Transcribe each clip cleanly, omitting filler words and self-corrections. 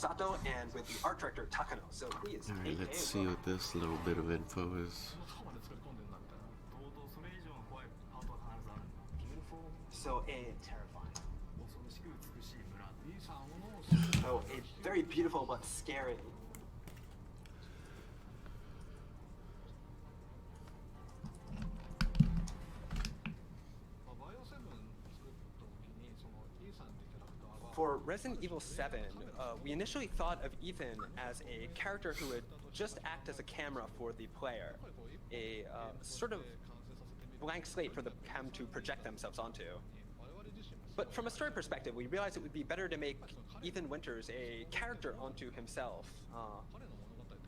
Sato and with the art director Takano. So please. Alright, let's see what this little bit of info is. So a very beautiful but scary. For Resident Evil 7, we initially thought of Ethan as a character who would just act as a camera for the player, a sort of blank slate for the cam to project themselves onto. But from a story perspective, we realized it would be better to make Ethan Winters a character onto himself.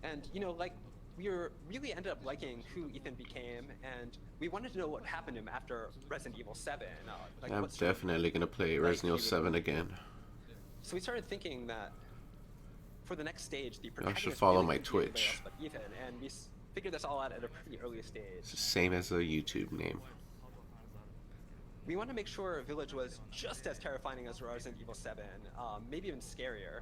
And, you know, like, we really ended up liking who Ethan became, and we wanted to know what happened to him after Resident Evil 7. I'm definitely going to play Resident Evil 7 again. So we started thinking that for the next stage, the protagonist should follow really my could be anybody Twitch. else but Ethan, and we figured this all out at a pretty early stage. It's the same as a YouTube name. We wanted to make sure Village was just as terrifying as Resident Evil 7, maybe even scarier.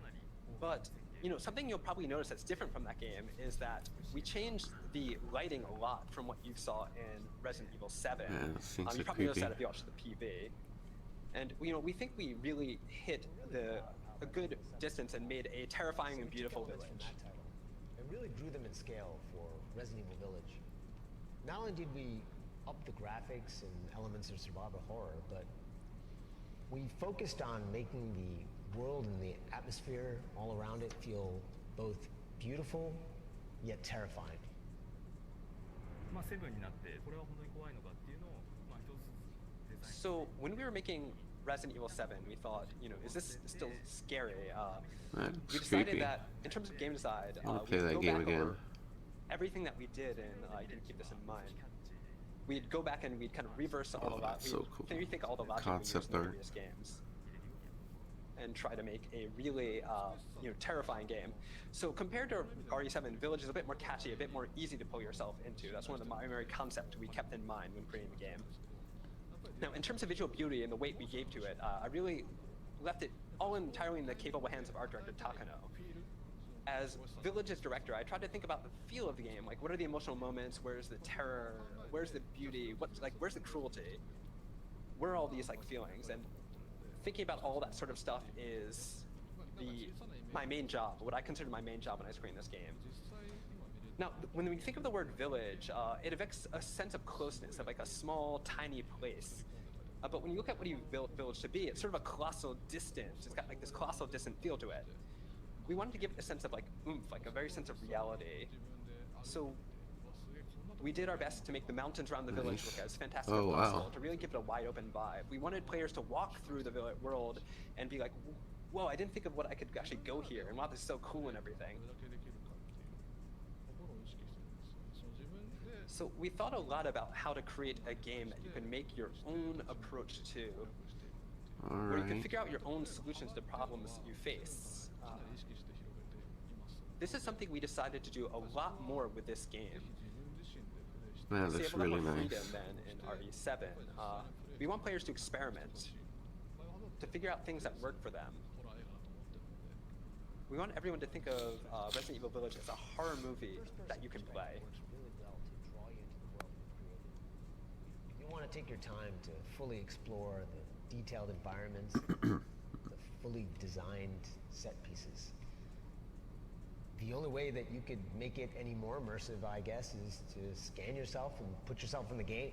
But, you know, something you'll probably notice that's different from that game is that we changed the lighting a lot from what you saw in Resident Evil 7. Yeah, things You are probably noticed creepy. that if you watched the PV. And, you know, we think we really hit a good distance and made a terrifying and beautiful village. It really drew them in scale for Resident Evil Village. Not only did we up the graphics and elements of survival horror, but we focused on making the world and the atmosphere all around it feel both beautiful yet terrifying. So when we were making Resident Evil 7, we thought, you know, is this still scary? That's We decided creepy. that in terms of game design, I wanna we'd play that go game back again. over everything that we did, and I didn't keep this in mind. We'd go back and we'd kind of reverse all the that's so cool. rethink all the logic we used Concept in the art. previous games, and try to make a really, you know, terrifying game. So compared to RE7, Village is a bit more catchy, a bit more easy to pull yourself into. That's one of the primary concepts we kept in mind when creating the game. Now, in terms of visual beauty and the weight we gave to it, I really left it all entirely in the capable hands of art director Takano. As Village's director, I tried to think about the feel of the game. Like, what are the emotional moments? Where's the terror? Where's the beauty? Where's the cruelty? Where are all these like feelings? And thinking about all that sort of stuff is my main job. What I consider my main job when I screen this game. Now, when we think of the word village, it evokes a sense of closeness, of like a small, tiny place. But when you look at what you built Village to be, it's sort of a colossal distance. It's got like this colossal distant feel to it. We wanted to give it a sense of like oomph, like a very sense of reality. So we did our best to make the mountains around the village look as fantastic as possible, to really give it a wide open vibe. We wanted players to walk through the world and be like, whoa, I didn't think of what I could actually go here, and wow, this is so cool and everything. So we thought a lot about how to create a game that you can make your own approach to, where you can figure out your own solutions to problems you face. This is something we decided to do a lot more with this game. Man, So you that's have a lot really more nice. freedom than in RE7. We want players to experiment, to figure out things that work for them. We want everyone to think of Resident Evil Village as a horror movie that you can play. Really well to draw you into the world we've created. If you want to take your time to fully explore the detailed environments, the fully designed set pieces, the only way that you could make it any more immersive, I guess, is to scan yourself and put yourself in the game.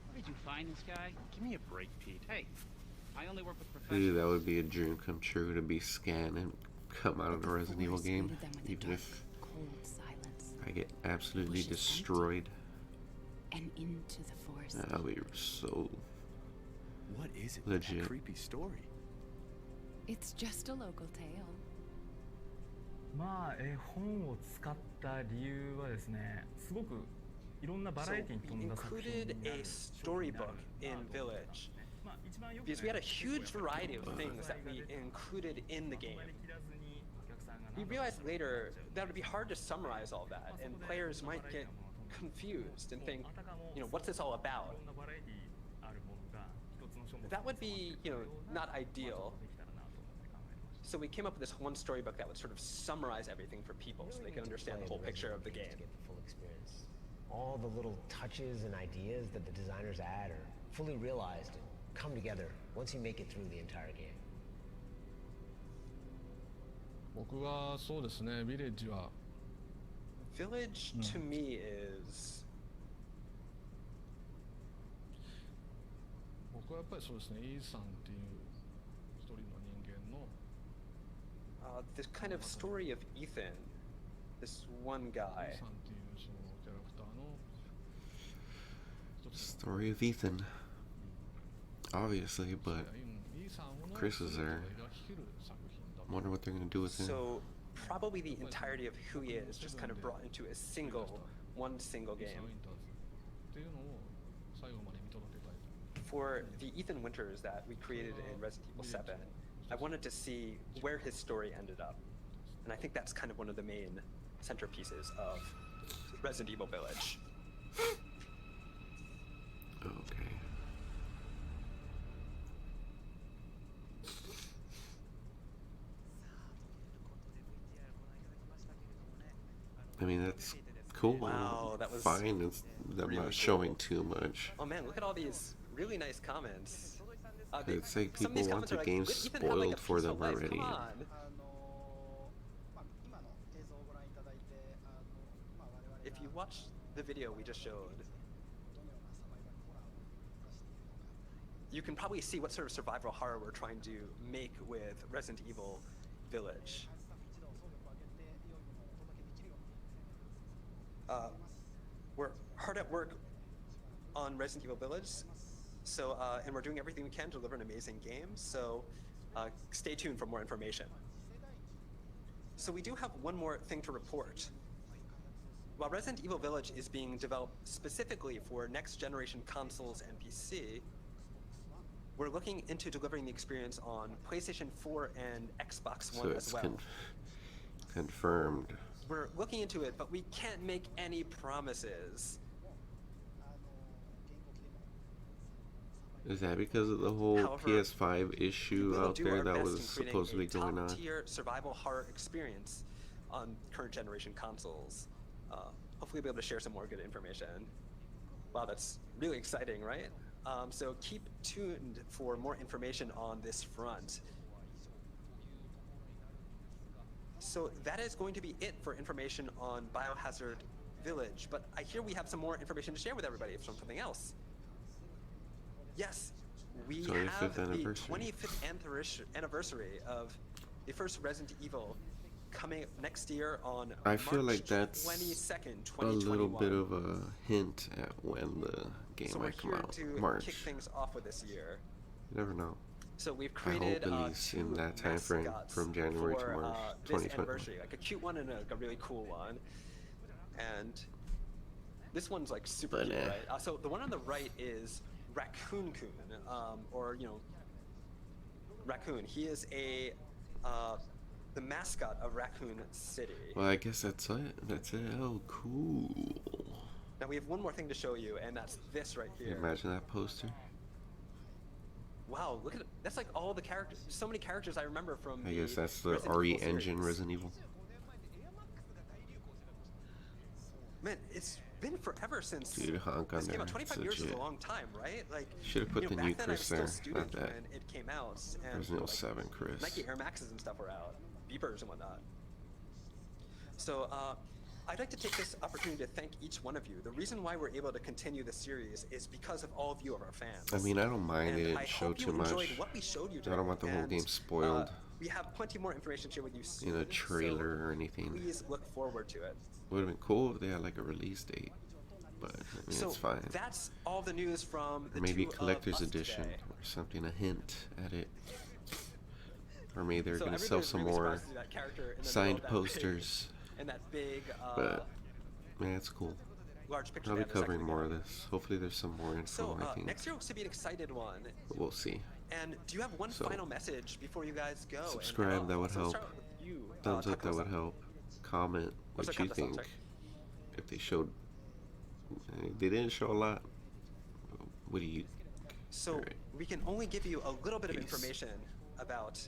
Where did you find this guy? Give me a break, Pete. Hey, I only work with professionals. Dude, that would be a dream come true to be scanned and come out of a Resident Evil game, even if I get absolutely destroyed. And into the forest. That would be so What is it? legit. That creepy story. It's just a local tale. まあ、本を使った理由はですね、すごくいろんなバ So ラエティに we 富んだ作品に included な a る storybook in Village, まあ一番よく because we had a huge variety of things that we included in the game. We realized later that it would be hard to summarize all that, and players might get confused and think, you know, what's this all about? That would be, you know, not ideal. So we came up with this one storybook that would sort of summarize everything for people so they can understand the whole picture of the game. To get the full experience. All the little touches and ideas that the designers add are fully realized and come together once you make it through the entire game. 僕はそうですね、ヴィレッジは Village to me is 僕はやっぱりそうですね、イーさんっていう一人の人間の this kind of story of Ethan, this one イ guy. ーさんっていうそのキャラクターの一つ Story of Ethan. Obviously, but イーさんの Chris is there. 描き切る作品だと wonder what they're gonna do with him. So probably the entirety of who he is just kind of brought into a one single イーサ game. ン・ウィンターズっていうのを最後まで見届けたいと For the Ethan Winters that we created in Resident Evil 7, I wanted to see where his story ended up. And I think that's kind of one of the main centerpieces of Resident Evil Village. Okay. I mean, that's cool. Wow, that was fine. I'm really not cool. showing too much. Oh man, look at all these really nice comments. It's like some of these people want comments are the like, game "Let Ethan have, like, a spoiled for piece them of life, already. come on." 今の映像をご覧いただいて、我々が If you watch the video we just showed, どのようなサバイバルホラーを出しているのか。 you can probably see what sort of survival horror we're trying to make with Resident Evil Village. スタッフ一同総力を挙げて良いものをお届けできるように We're hard at work on Resident Evil Village, so and we're doing everything we can to deliver an amazing game. So stay tuned for more information. So we do have one more thing to report. While Resident Evil Village is being developed specifically for next generation consoles and PC, we're looking into delivering the experience on PlayStation 4 and Xbox One So as it's well. confirmed. We're looking into it, but we can't make any promises. Is that because of the whole However, PS5 We issue will out do there our that best was in creating supposed to be a going on? top-tier survival horror experience on current generation consoles. Hopefully, we'll be able to share some more good information. Wow, that's really exciting, right? So keep tuned for more information on this front. So that is going to be it for information on Biohazard Village. But I hear we have some more information to share with everybody from something else. Yes, we 25th have the anniversary. 25th anniversary of the first Resident Evil coming next year on I feel March like that's 22nd, a 2021. little bit of a hint at when the game So we're might come here out. to March. kick things off with this year. You never know. So we've I hope created at least in two that time frame mascots from January to for, March this 2021. anniversary, like a cute one and a really cool one. And this one's like super But, cute, eh. right? So the one on the right is Raccoon Coon, or Raccoon. He is the mascot of Raccoon City. Well, I guess that's it. That's it. Oh, cool. Now we have one more thing to show you, and that's this right here. Imagine that poster. Wow, look at it. That's like all the characters. So many characters I remember from. I guess that's the Resident RE Evil engine series. Resident Evil. Man, it's been forever since Dude, honk on this came there. out. 25 years is Legit. a long time, right? Like, Should've put the back new then I was Chris still a there, student not that. when it came out, and Resident Evil 7 Chris. Nike Air Maxes and stuff were out, beepers and whatnot. So I'd like to take this opportunity to thank each one of you. The reason why we're able to continue the series is because of all of you, of our fans. I mean, I don't mind And it didn't I show hope you too much. enjoyed what we showed you I today, don't want the whole and, game spoiled we have plenty more information to share with you soon. in a trailer so or anything. Please look forward to it. Would have been cool if they had like a release date, but I mean, So it's fine. that's all the news from the Or maybe two of collector's us edition today. or something, a hint at it. Or maybe they're So gonna sell everybody's some really more surprised to see that character in the middle signed of that posters. Big, and that big, But man, it's cool. large picture. I'll they be had a covering second more ago. of this. Hopefully, there's some more info. So I think. next year looks to be an excited one. But we'll see. And do you have one So, final message before you guys go? subscribe, And, that would so let's help. start with you, Thumbs up, that Takuma-san. would help. Comment Or what sorry, you Kanta-san, think. sorry. If they showed, they didn't show a lot. What do you? So Alright. we can only give you a little bit of Peace. information about